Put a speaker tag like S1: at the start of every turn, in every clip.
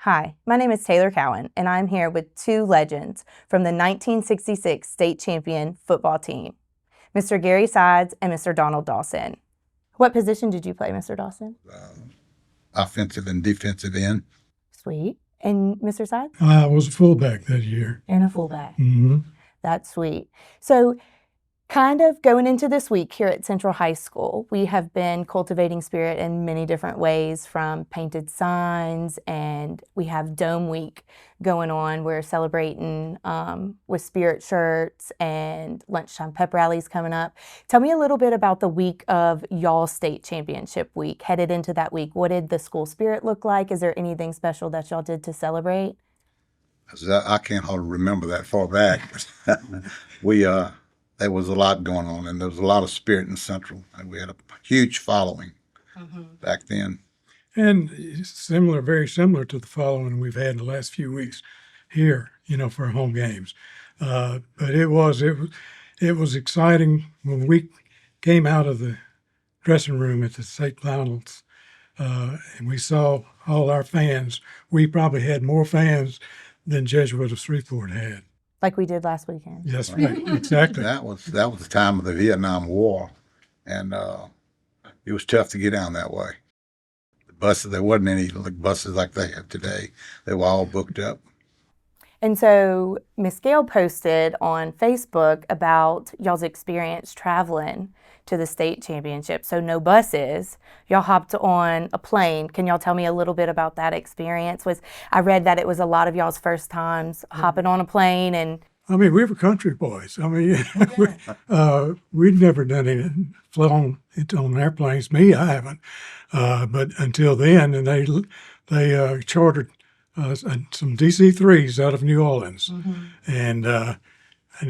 S1: Hi, my name is Taylor Cowan, and I'm here with two legends from the 1966 state champion football team, Mr. Gary Sides and Mr. Donald Dawson. What position did you play, Mr. Dawson?
S2: Offensive and defensive end.
S1: Sweet. And Mr. Sides?
S3: I was a fullback that year.
S1: And a fullback.
S3: Mm-hmm.
S1: That's sweet. So, kind of going into this week here at Central High School, we have been cultivating spirit in many different ways, from painted signs, and we have Dome Week going on. We're celebrating with spirit shirts and lunchtime pep rallies coming up. Tell me a little bit about the week of y'all state championship week. Headed into that week, what did the school spirit look like? Is there anything special that y'all did to celebrate?
S2: I can't hardly remember that far back. There was a lot going on, and there was a lot of spirit in Central, and we had a huge following back then.
S3: And similar, very similar to the following we've had in the last few weeks here, for home games. But it was exciting when we came out of the dressing room at the state finals, and we saw all our fans. We probably had more fans than Jesuit of Shreveport had.
S1: Like we did last weekend.
S3: Yes, right. Exactly.
S2: That was the time of the Vietnam War, and it was tough to get down that way. The buses, there wasn't any buses like they have today. They were all booked up.
S1: And so Miss Gail posted on Facebook about y'all's experience traveling to the state championship. So no buses. Y'all hopped on a plane. Can y'all tell me a little bit about that experience? I read that it was a lot of y'all's first times hopping on a plane. And
S3: I mean, we were country boys. I mean, we'd never done it, flown on airplanes. Me, I haven't. But until then, and they chartered some DC-3s out of New Orleans, and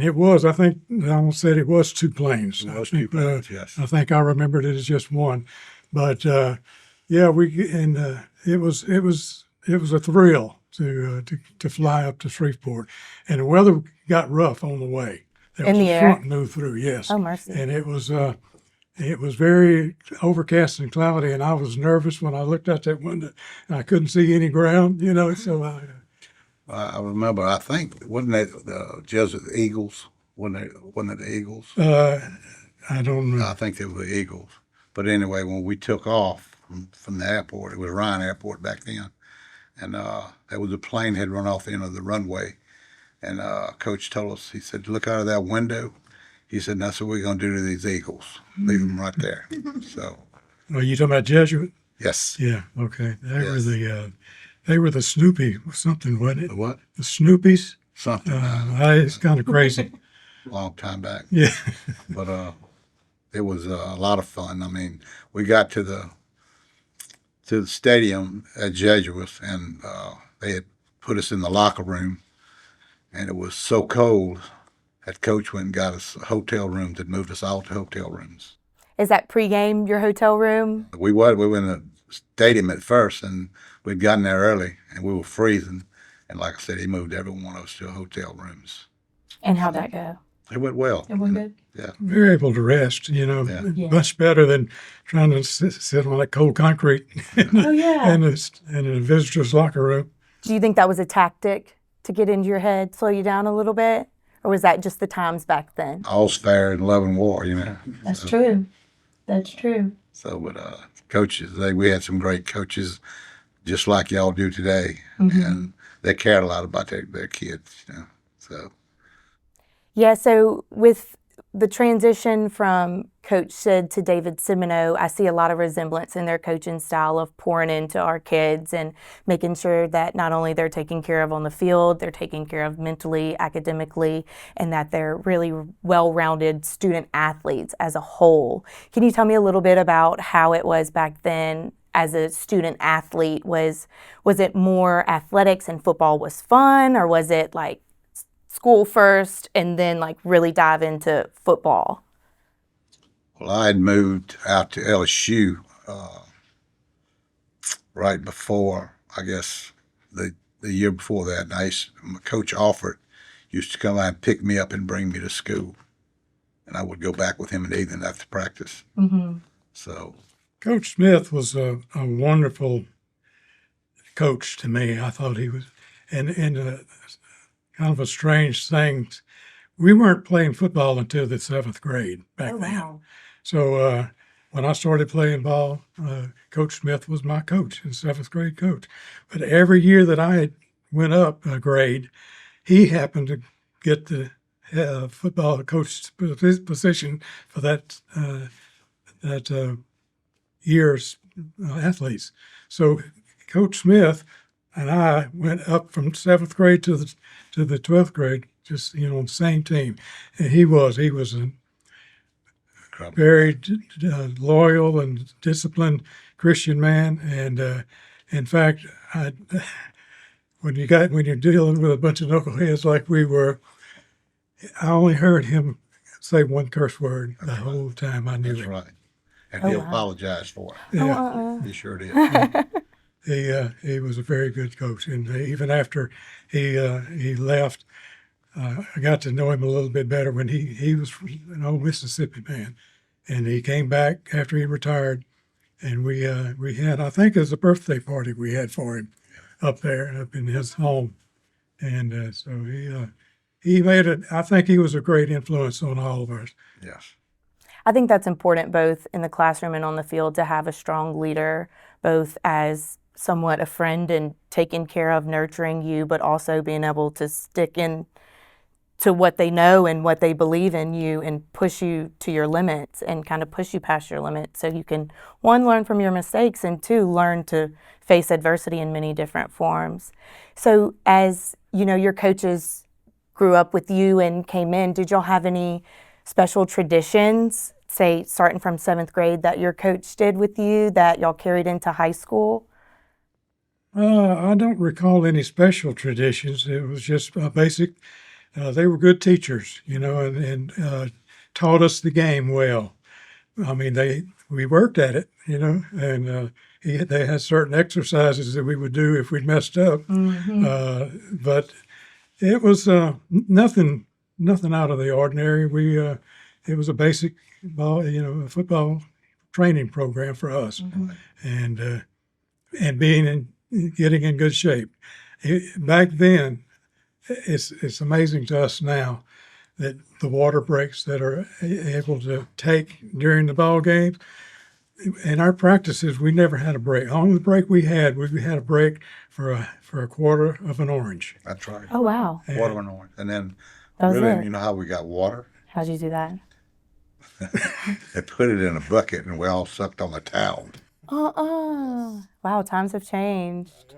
S3: it was, I think, I almost said it was two planes.
S2: It was two planes, yes.
S3: I think I remembered it as just one, but yeah, it was a thrill to fly up to Shreveport, and the weather got rough on the way. There
S1: in
S3: was
S1: the
S3: a
S1: air?
S3: front move through, yes.
S1: Oh, mercy.
S3: And it was very overcast and cloudy, and I was nervous when I looked out that window, and I couldn't see any ground, so
S2: I remember, I think, wasn't that the Jesuit Eagles? Wasn't it the Eagles?
S3: I don't know.
S2: I think they were the Eagles. But anyway, when we took off from the airport, it was Ryan Airport back then, and there was a plane had run off the end of the runway, and Coach told us, he said, look out of that window. He said, that's what we're going to do to these Eagles. Leave them right there. So.
S3: Are you talking about Jesuit?
S2: Yes.
S3: Yeah. Okay. They were the Snoopy something, wasn't it?
S2: The what?
S3: The Snoopies.
S2: Something.
S3: It's kind of crazy.
S2: Long time back.
S3: Yeah.
S2: But it was a lot of fun. I mean, we got to the stadium at Jesuit, and they had put us in the locker room, and it was so cold that coach went and got us hotel rooms and moved us all to hotel rooms.
S1: Is that pregame your hotel room?
S2: We were in the stadium at first, and we'd gotten there early, and we were freezing. And like I said, he moved every one of us to hotel rooms.
S1: And how'd that go?
S2: It went well.
S1: It went good?
S2: Yeah.
S3: We were able to rest, much better than trying to sit on that cold concrete
S1: Oh, yeah.
S3: in a visitor's locker room.
S1: Do you think that was a tactic to get into your head, slow you down a little bit? Or was that just the times back then?
S2: All's fair in love and war,
S1: That's true. That's true.
S2: So, but coaches, we had some great coaches, just like y'all do today, and they cared a lot about their kids, So.
S1: Yeah. So with the transition from Coach Sid to David Semino, I see a lot of resemblance in their coaching style of pouring into our kids and making sure that not only they're taken care of on the field, they're taken care of mentally, academically, and that they're really well-rounded student athletes as a whole. Can you tell me a little bit about how it was back then as a student athlete? Was it more athletics and football was fun, or was it like school first and then like really dive into football?
S2: Well, I had moved out to LSU right before, I guess, the year before that. And my coach Alford used to come out and pick me up and bring me to school. And I would go back with him in the evening after practice. So
S3: Coach Smith was a wonderful coach to me. I thought he was, and kind of a strange thing. We weren't playing football until the seventh grade back then. So when I started playing ball, Coach Smith was my coach, the seventh grade coach. But every year that I went up a grade, he happened to get the football coach position for that year's athletes. So Coach Smith and I went up from seventh grade to the 12th grade, just on the same team. And he was a very loyal and disciplined Christian man. And in fact, when you're dealing with a bunch of knuckleheads like we were, I only heard him say one curse word the whole time I knew
S2: That's
S3: him.
S2: right. And
S1: Oh,
S2: he
S1: wow.
S2: apologized for it.
S3: Yeah.
S2: He sure did.
S3: He was a very good coach, and even after he left, I got to know him a little bit better when he was an old Mississippi man, and he came back after he retired, and we had, I think it was a birthday party we had for him up in his home, and so he made it. I think he was a great influence on all of us.
S2: Yes.
S1: I think that's important both in the classroom and on the field to have a strong leader, both as somewhat a friend and taking care of nurturing you, but also being able to stick in to what they know and what they believe in you and push you to your limits and kind of push you past your limits so you can, one, learn from your mistakes, and two, learn to face adversity in many different forms. So as your coaches grew up with you and came in, did y'all have any special traditions, say starting from seventh grade, that your coach did with you that y'all carried into high school?
S3: I don't recall any special traditions. It was just basic. They were good teachers, and taught us the game well. I mean, we worked at it, and they had certain exercises that we would do if we'd messed up. But it was nothing out of the ordinary. It was a basic a football training program for us, and getting in good shape. Back then, it's amazing to us now that the water breaks that are able to take during the ball games. In our practices, we never had a break. The only break we had a break for a quarter of an orange.
S2: That's right.
S1: Oh, wow.
S2: Water and orange. And then,
S1: That was
S2: really,
S1: it.
S2: you know how we got water?
S1: How'd you do that?
S2: They put it in a bucket and we all sucked on the towel.
S1: Wow, times have changed.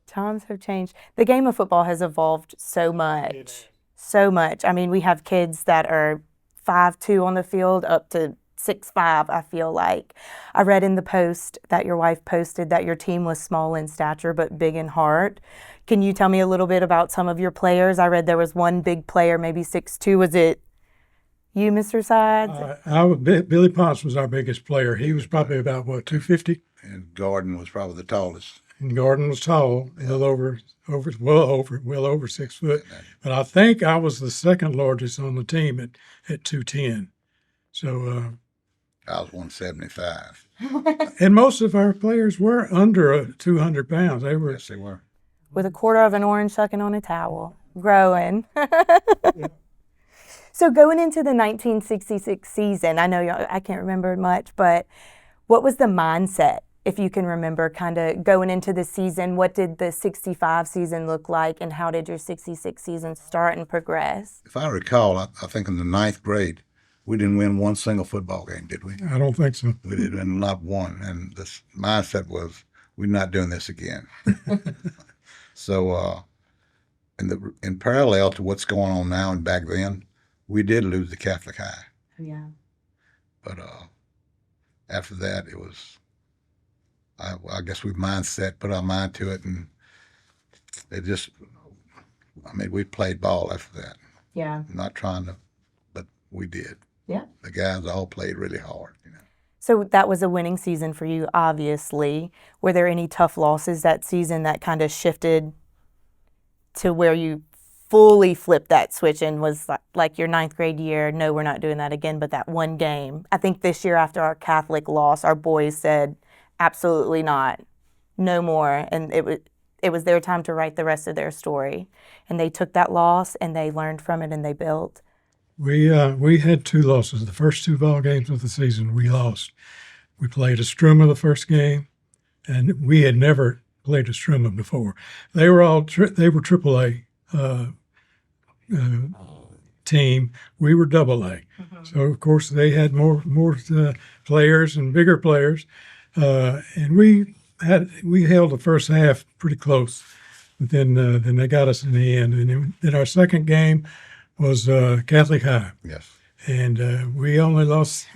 S1: Times have changed. The game of football has evolved so much. So much. I mean, we have kids that are 5'2" on the field up to 6'5", I feel like. I read in the post that your wife posted that your team was small in stature but big in heart. Can you tell me a little bit about some of your players? I read there was one big player, maybe 6'2". Was it you, Mr. Sides?
S3: Billy Ponce was our biggest player. He was probably about, 250?
S2: And Gordon was probably the tallest.
S3: And Gordon was tall, well over 6 foot. But I think I was the second largest on the team at 210. So
S2: I was 175.
S3: and most of our players were under 200 pounds. They were.
S2: Yes, they were.
S1: With a quarter of an orange sucking on a towel, growing. So going into the 1966 season, I know I can't remember much, but what was the mindset, if you can remember, kind of going into the season? What did the 65 season look like, and how did your 66 season start and progress?
S2: If I recall, I think in the ninth grade, we didn't win one single football game, did we?
S3: I don't think so.
S2: We did, and not one. And this mindset was, we're not doing this again. So, in parallel to what's going on now and back then, we did lose the Catholic High.
S1: Yeah.
S2: But after that, it was, I guess we put our mind to it, and it just, we played ball after that.
S1: Yeah.
S2: Not trying to, but we did.
S1: Yeah.
S2: The guys all played really hard.
S1: So that was a winning season for you, obviously. Were there any tough losses that season that kind of shifted to where you fully flipped that switch and was like your ninth grade year, no, we're not doing that again, but that one game? I think this year after our Catholic loss, our boys said, absolutely not. no more, and it was their time to write the rest of their story. And they took that loss and they learned from it and they built.
S3: We had two losses. The first two ball games of the season we lost. We played Estruma the first game, and we had never played Estruma before. They were AAA team. We were AA. So of course they had more players and bigger players, and we held the first half pretty close. But then they got us in the end. And then our second game was Catholic High.
S2: Yes.
S3: And we only lost.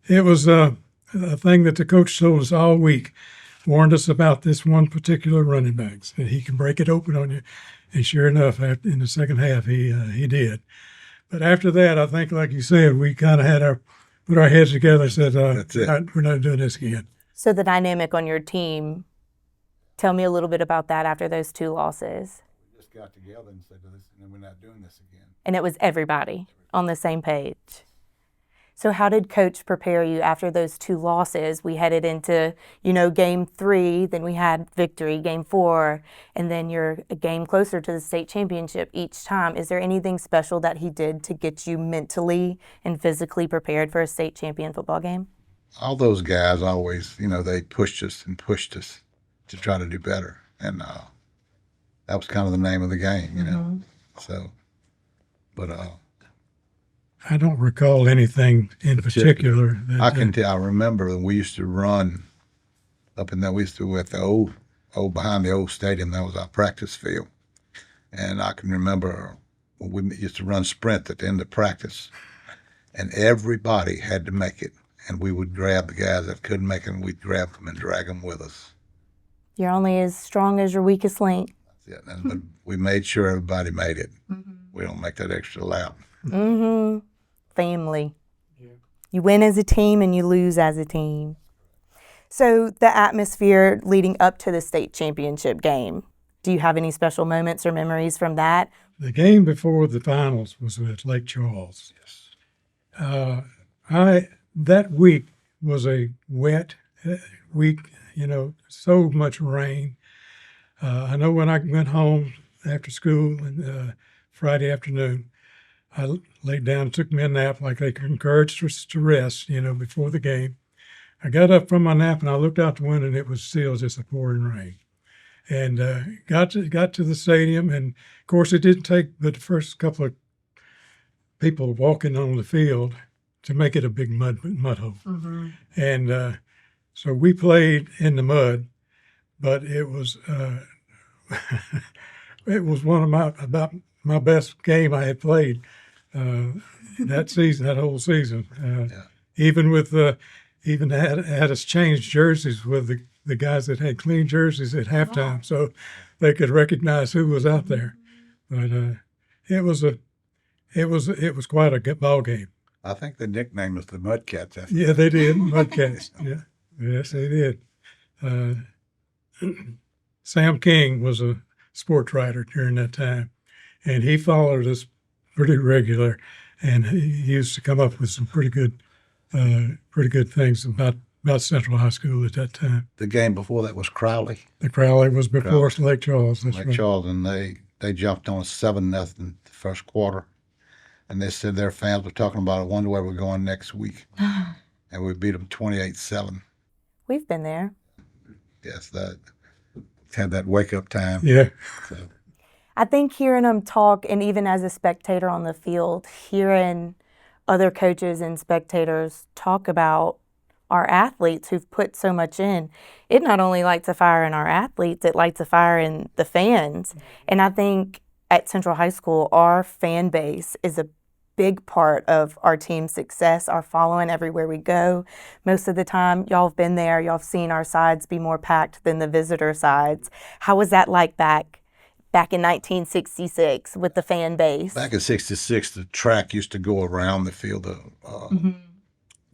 S3: It was a thing that the coach told us all week, warned us about this one particular running back, that he can break it open on you. And sure enough, in the second half, he did. But after that, I think, like you said, we kind of put our heads together and said,
S2: That's it.
S3: we're not doing this again.
S1: So the dynamic on your team, tell me a little bit about that after those two losses.
S2: We just got together and said, listen, we're not doing this again.
S1: And it was everybody on the same page. So how did Coach prepare you after those two losses? We headed into, game 3, then we had victory, game 4, and then you're a game closer to the state championship each time. Is there anything special that he did to get you mentally and physically prepared for a state champion football game?
S2: All those guys always, they pushed us to try to do better. And that was kind of the name of the game, So, but
S3: I don't recall anything in particular.
S2: I remember we used to run up in there. We used to at the old behind the old stadium. That was our practice field, and I can remember when we used to run sprint at the end of practice, and everybody had to make it, and we would grab the guys that couldn't make it, and we'd grab them and drag them with us.
S1: You're only as strong as your weakest link.
S2: That's it. But we made sure everybody made it. We don't make that extra lap.
S1: Mm-hmm. Family. Yeah. You win as a team and you lose as a team. So the atmosphere leading up to the state championship game, do you have any special moments or memories from that?
S3: The game before the finals was at Lake Charles.
S2: Yes.
S3: That week was a wet week, so much rain. I know when I went home after school and Friday afternoon, I laid down and took me a nap like they encouraged us to rest, before the game. I got up from my nap and I looked out the window and it was still just a pouring rain. And got to the stadium, and of course it didn't take but the first couple of people walking on the field to make it a big mud hole. Mm-hmm. And so we played in the mud, but it was it was one of my best game I had played that whole season. Even had us change jerseys with the guys that had clean jerseys at halftime, so they could recognize who was out there. But it was quite a good ball game.
S2: I think the nickname was the Mudcats.
S3: Yeah, they did. Mudcats. Yeah, yes, they did. Sam King was a sports writer during that time, and he followed us pretty regular, and he used to come up with some pretty good things about Central High School at that time.
S2: The game before that was Crowley.
S3: The Crowley was before Lake Charles. That's
S2: Lake
S3: right.
S2: Charles, and they jumped on 7-0 the first quarter, and they said their fans were talking about, I wonder where we're going next week, and we beat them 28-7.
S1: We've been there.
S2: Yes, that had that wake up time.
S3: Yeah.
S2: So.
S1: I think hearing them talk, and even as a spectator on the field, hearing other coaches and spectators talk about our athletes who've put so much in, it not only lights a fire in our athletes, it lights a fire in the fans. And I think at Central High School, our fan base is a big part of our team's success, our following everywhere we go. Most of the time, y'all have been there, y'all have seen our sides be more packed than the visitor sides. How was that like back in 1966 with the fan base?
S2: Back in 66, the track used to go around the field,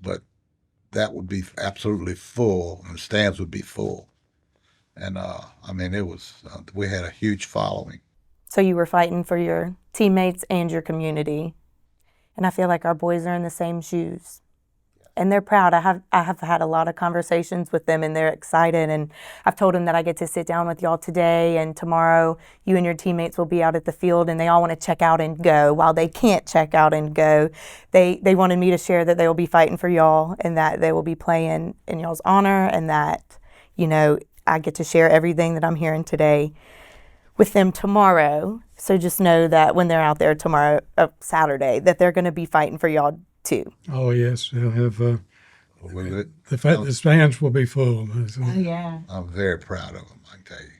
S2: but that would be absolutely full, and the stands would be full. And, it was, we had a huge following.
S1: So you were fighting for your teammates and your community. And I feel like our boys are in the same shoes.
S2: Yes.
S1: and they're proud. I have had a lot of conversations with them, and they're excited. And I've told them that I get to sit down with y'all today, and tomorrow you and your teammates will be out at the field, and they all want to check out and go. While they can't check out and go, they wanted me to share that they will be fighting for y'all, and that they will be playing in y'all's honor, and that, you know, I get to share everything that I'm hearing today with them tomorrow. So just know that when they're out there tomorrow, Saturday, that they're going to be fighting for y'all too.
S3: Oh yes, they'll have
S2: We-
S3: the stands will be full.
S1: Oh yeah,
S2: I'm very proud of them, I can tell you.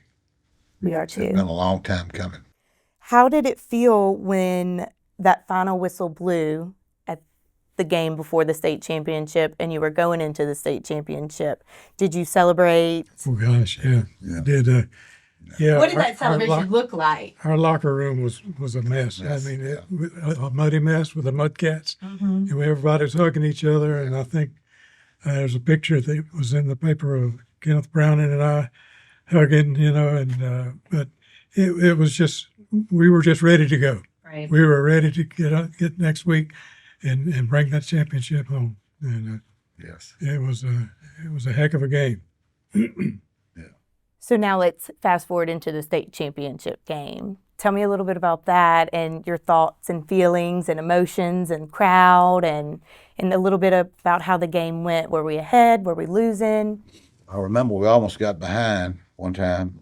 S1: we are
S2: It's been
S1: too.
S2: a long time coming.
S1: How did it feel when that final whistle blew at the game before the state championship and you were going into the state championship? Did you celebrate?
S3: Oh gosh, yeah. Did yeah.
S1: What did that
S3: our
S1: celebration look like?
S3: Our locker room was a mess.
S2: Yes,
S3: I mean, a muddy mess with the Mudcats. And everybody was hugging each other. And I think there's a picture that was in the paper of Kenneth Browning and I hugging, you know, and but it was just, we were just ready to go.
S1: Right.
S3: We were ready to get next week and bring that championship home. And
S2: Yes.
S3: it was a heck of a game.
S1: So now let's fast forward into the state championship game. Tell me a little bit about that and your thoughts and feelings and emotions and crowd and a little bit about how the game went. Were we ahead? Were we losing?
S2: I remember we almost got behind one time.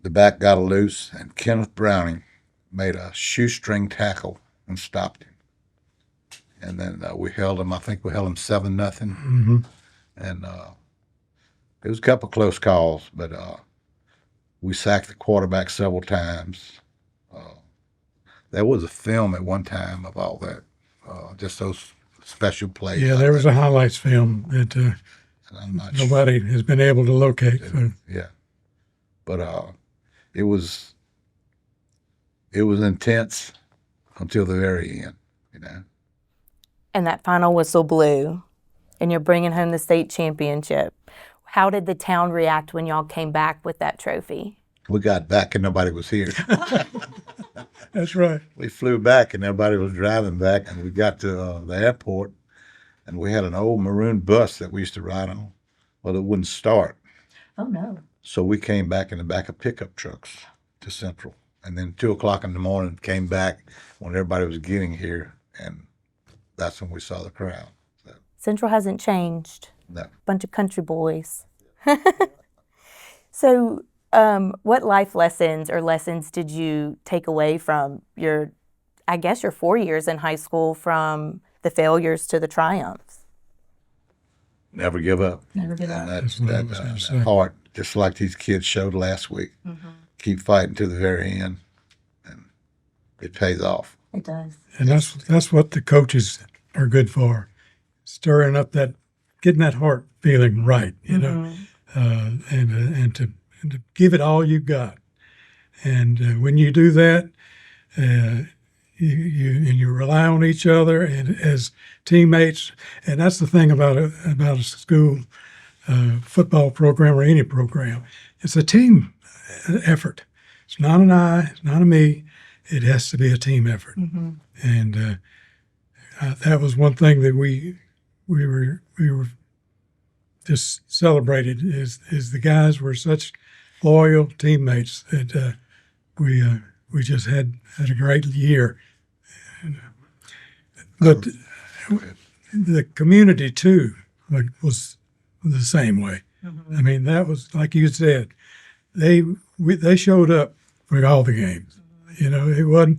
S2: The back got loose, and Kenneth Browning made a shoestring tackle and stopped him. And then we held him. I think we held him 7-0.
S3: Mm-hmm.
S2: And it was a couple close calls, but we sacked the quarterback several times. There was a film at one time of all that, just those special plays.
S3: Yeah,
S2: like
S3: there was
S2: that.
S3: a highlights film that
S2: And I'm not sure.
S3: nobody has been able to locate. So.
S2: Yeah, but it was intense until the very end, you know.
S1: And that final whistle blew and you're bringing home the state championship. How did the town react when y'all came back with that trophy?
S2: We got back and nobody was here.
S3: That's right.
S2: We flew back and everybody was driving back, and we got to the airport, and we had an old maroon bus that we used to ride on. Well, it wouldn't start.
S1: Oh, no.
S2: So we came back in the back of pickup trucks to Central. And then 2 o'clock in the morning, came back when everybody was getting here, and that's when we saw the crowd. So,
S1: Central hasn't changed.
S2: no.
S1: Bunch of country boys. So, what life lessons or lessons did you take away from your 4 years in high school, from the failures to the triumphs?
S2: Never give up.
S1: Never give
S2: And
S3: That's what I was gonna say.
S2: that heart, just like these kids showed last week. Keep fighting to the very end, and it pays off.
S1: It does.
S3: And that's what the coaches are good for, stirring up getting that heart feeling right, you know, and to give it all you got. And when you do that, you rely on each other and as teammates. And that's the thing about a school football program or any program. It's a team effort. It's not an I, it's not a me. It has to be a team effort. And that was one thing that we were just celebrated is the guys were such loyal teammates that we just had a great year. But the community too was the same way. I mean, that was like you said, they showed up for all the games. You know, it wasn't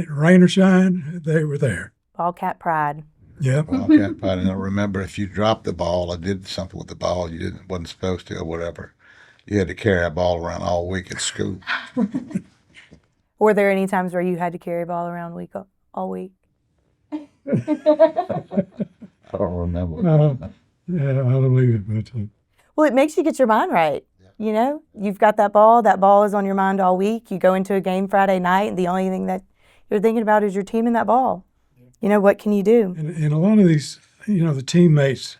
S3: rain or shine; they were there.
S1: Wildcat pride.
S3: Yeah.
S2: Wildcat, I don't remember if you dropped the ball or did something with the ball you wasn't supposed to or whatever. You had to carry a ball around all week at school.
S1: Were there any times where you had to carry a ball around all week?
S2: I don't remember.
S3: Yeah, I don't believe it, but
S1: Well, it makes you get your mind right. You know, you've got that ball is on your mind all week. You go into a game Friday night, and the only thing that you're thinking about is your team and that ball. You know, what can you do?
S3: and a lot of these, you know, the teammates.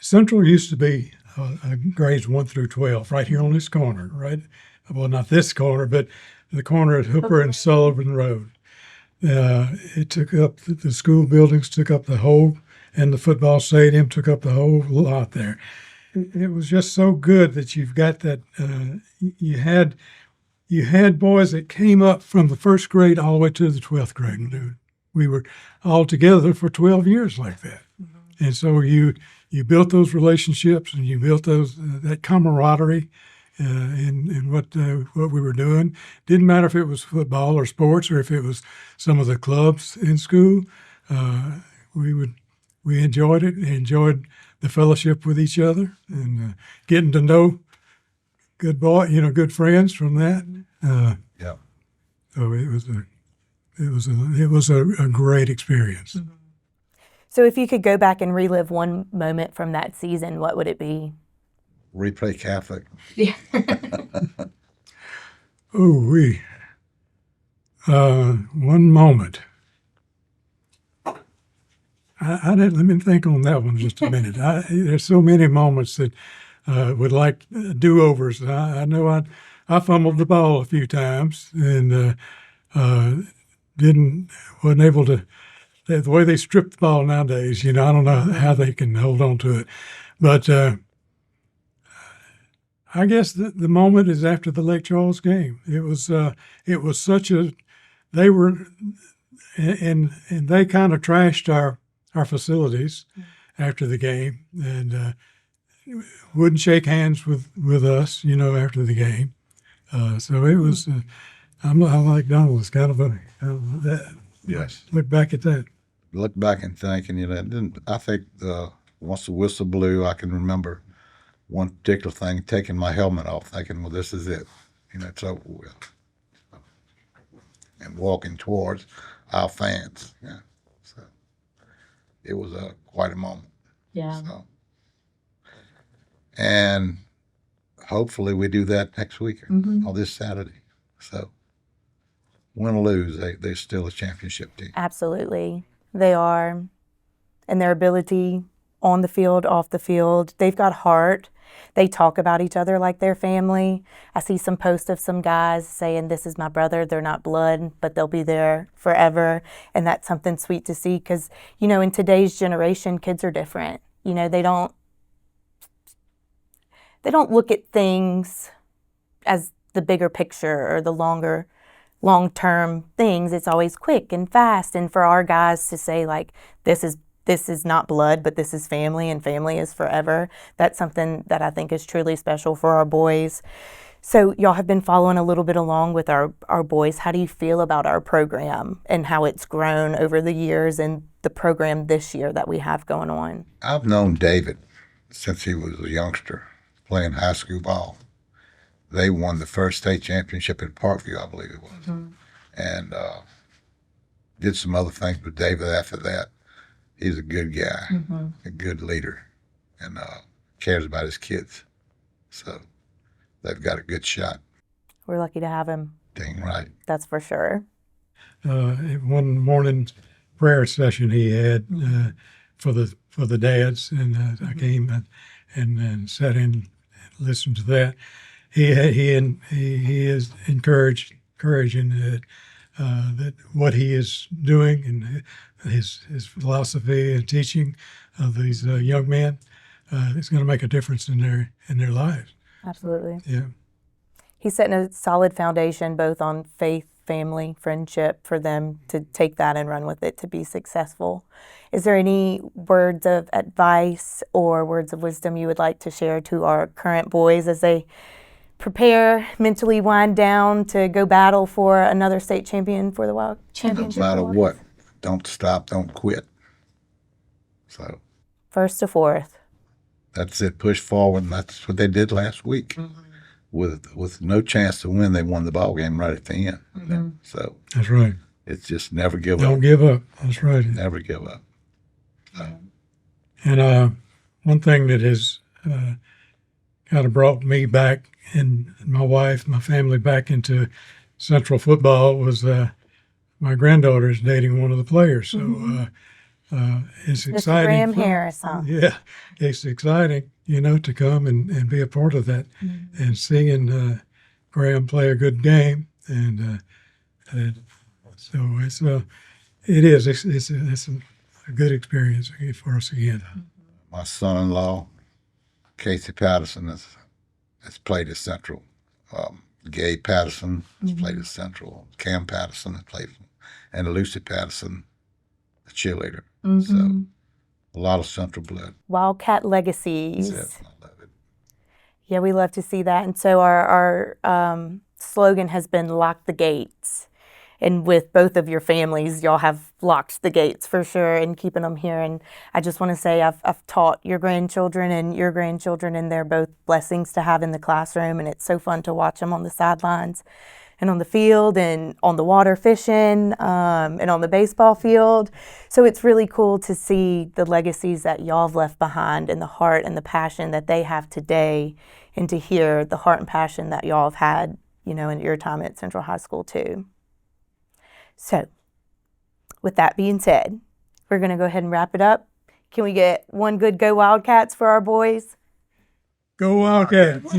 S3: Central used to be grades 1 through 12, right here on this corner, right? Well, not this corner, but the corner at Hooper and Sullivan Road. It took up the school buildings, took up the whole, and the football stadium took up the whole lot there. It was just so good that you've got that. You had boys that came up from the first grade all the way to the 12th grade, and we were all together for 12 years like that. Mm-hmm. And so you built those relationships, and you built that camaraderie in what we were doing. Didn't matter if it was football or sports, or if it was some of the clubs in school. We enjoyed it. Enjoyed the fellowship with each other, and getting to know good friends from that.
S2: Yeah.
S3: So it was a great experience.
S1: Mm-hmm. So if you could go back and relive one moment from that season, what would it be?
S2: Replay Catholic.
S1: Yeah.
S3: One moment. I didn't. Let me think on that one just a minute. There's so many moments that would like do-overs. I know I fumbled the ball a few times and wasn't able to. The way they strip the ball nowadays, I don't know how they can hold on to it. But I guess the moment is after the Lake Charles game. It was such a. They were, and they kind of trashed our facilities after the game, and wouldn't shake hands with us, after the game. So it was. I'm like Donald. It's kind of that.
S2: Yes.
S3: Look back at that.
S2: Look back and thinking, I think once the whistle blew, I can remember one particular thing, taking my helmet off, thinking, well, this is it. It's over with. And walking towards our fans. Yeah. So it was quite a moment.
S1: Yeah.
S2: So, and hopefully we do that next week or this Saturday. So win or lose, they're still a championship team.
S1: Absolutely. They are. And their ability on the field, off the field, they've got heart. They talk about each other like they're family. I see some posts of some guys saying, this is my brother. They're not blood, but they'll be there forever. And that's something sweet to see because, in today's generation, kids are different. They don't look at things as the bigger picture or the long-term things. It's always quick and fast. And for our guys to say, like, this is not blood, but this is family, and family is forever. That's something that I think is truly special for our boys. So y'all have been following a little bit along with our boys. How do you feel about our program and how it's grown over the years and the program this year that we have going on?
S2: I've known David since he was a youngster playing high school ball. They won the first state championship in Parkview, I believe it was. Mm-hmm. And did some other things with David after that. He's a good guy, a good leader, and cares about his kids. So they've got a good shot.
S1: We're lucky to have him.
S2: Dang right.
S1: That's for sure.
S3: One morning prayer session he had for the dads, and I came and sat in and listened to that. He is encouraging that what he is doing and his philosophy and teaching of these young men is going to make a difference in their lives.
S1: Absolutely.
S3: Yeah.
S1: He's setting a solid foundation both on faith, family, friendship for them to take that and run with it to be successful. Is there any words of advice or words of wisdom you would like to share to our current boys as they prepare, mentally wind down to go battle for another state champion for the Wild Championship?
S2: No matter what, don't stop, don't quit. So
S1: first to fourth.
S2: That's it. Push forward, and that's what they did last week. Mm-hmm. With no chance to win, they won the ball game right at the end. Mm-hmm. So
S3: that's right.
S2: It's just never give up.
S3: Don't give up. That's right.
S2: Never give up. So.
S3: And one thing that has kind of brought me back and my wife, my family back into Central football was my granddaughter is dating one of the players. So it's exciting.
S1: Graham Harris, huh?
S3: Yeah, it's exciting, to come and be a part of that and seeing Graham play a good game and So it's a good experience for us again.
S2: My son-in-law, Casey Patterson, has played at Central. Gabe Patterson has played at Central. Cam Patterson has played, and Lucy Patterson, the cheerleader. So a lot of Central blood.
S1: Wildcat legacies.
S2: Yes, I love it.
S1: Yeah, we love to see that. And so our slogan has been "Lock the Gates." And with both of your families, y'all have locked the gates for sure and keeping them here. And I just want to say I've taught your grandchildren, and they're both blessings to have in the classroom. And it's so fun to watch them on the sidelines and on the field and on the water fishing and on the baseball field. So it's really cool to see the legacies that y'all have left behind and the heart and the passion that they have today, and to hear the heart and passion that y'all have had, in your time at Central High School too. So, with that being said, we're going to go ahead and wrap it up. Can we get one good Go Wildcats for our boys?
S3: Go Wildcats!